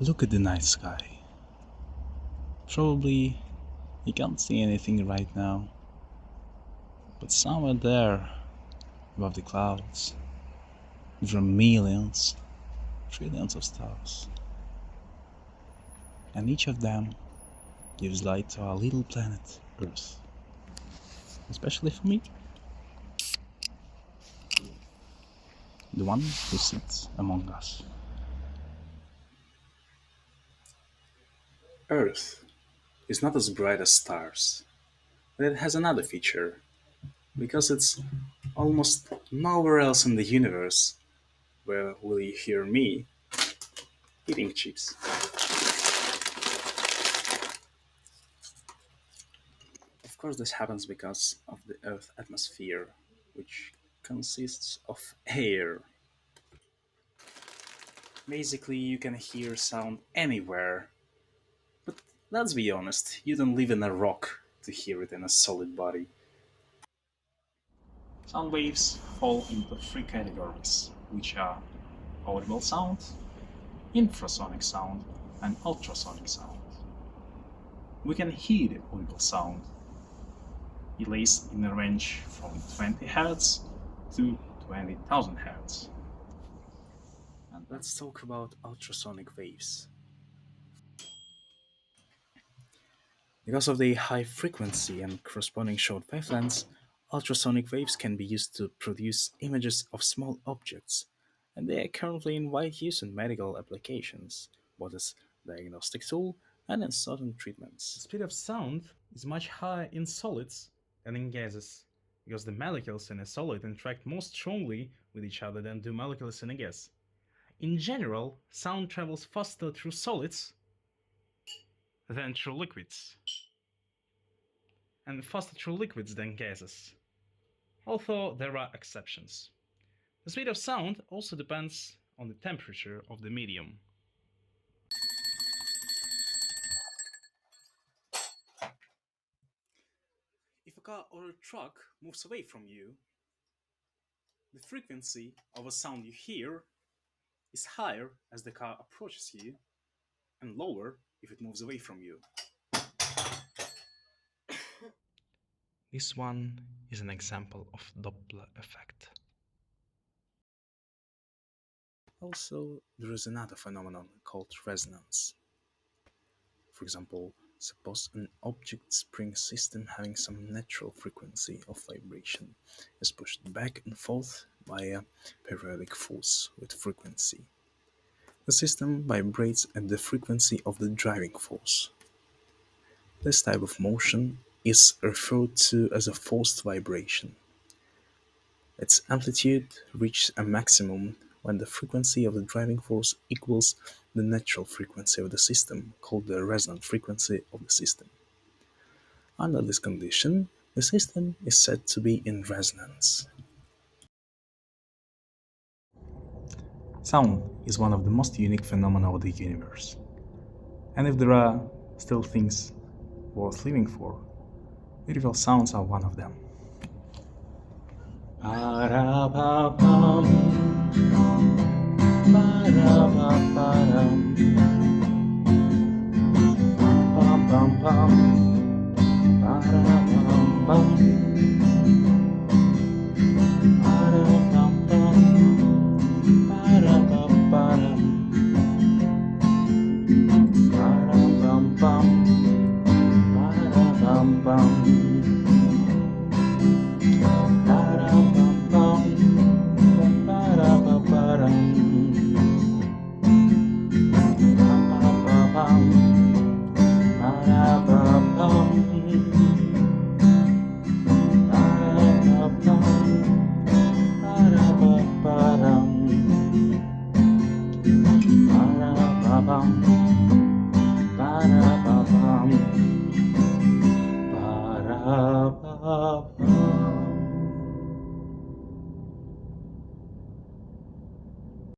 Look at the night sky. Probably you can't see anything right now, but somewhere there, above the clouds, there are millions, trillions of stars, and each of them gives light to our little planet, Earth. Especially for me, the one who sits among us. Earth is not as bright as stars, but it has another feature. Because it's almost nowhere else in the universe where will you hear me eating chips. Of course, this happens because of the Earth's atmosphere, which consists of air. Basically, you can hear sound anywhere, but let's be honest, you don't live in a rock to hear it in a solid body. Sound waves fall into three categories, which are audible sound, infrasonic sound, and ultrasonic sound. We can hear the audible sound. It lays in a range from 20 Hz to 20,000 Hz. And let's talk about ultrasonic waves. Because of the high frequency and corresponding short wavelengths, ultrasonic waves can be used to produce images of small objects, and they are currently in wide use in medical applications, both as diagnostic tool and in certain treatments. The speed of sound is much higher in solids than in gases, because the molecules in a solid interact more strongly with each other than do molecules in a gas. In general, sound travels faster through solids than through liquids, and faster through liquids than gases, although there are exceptions. The speed of sound also depends on the temperature of the medium. If a car or a truck moves away from you, the frequency of a sound you hear is higher as the car approaches you and lower if it moves away from you. This one is an example of Doppler effect. Also, there is another phenomenon called resonance. For example, suppose an object spring system having some natural frequency of vibration is pushed back and forth by a periodic force with frequency. The system vibrates at the frequency of the driving force. This type of motion is referred to as a forced vibration. Its amplitude reaches a maximum when the frequency of the driving force equals the natural frequency of the system, called the resonant frequency of the system. Under this condition, the system is said to be in resonance. Sound is one of the most unique phenomena of the universe. And if there are still things worth living for, beautiful sounds are one of them. Ba-da-ba-bum, ba-da-ba-ba-dum.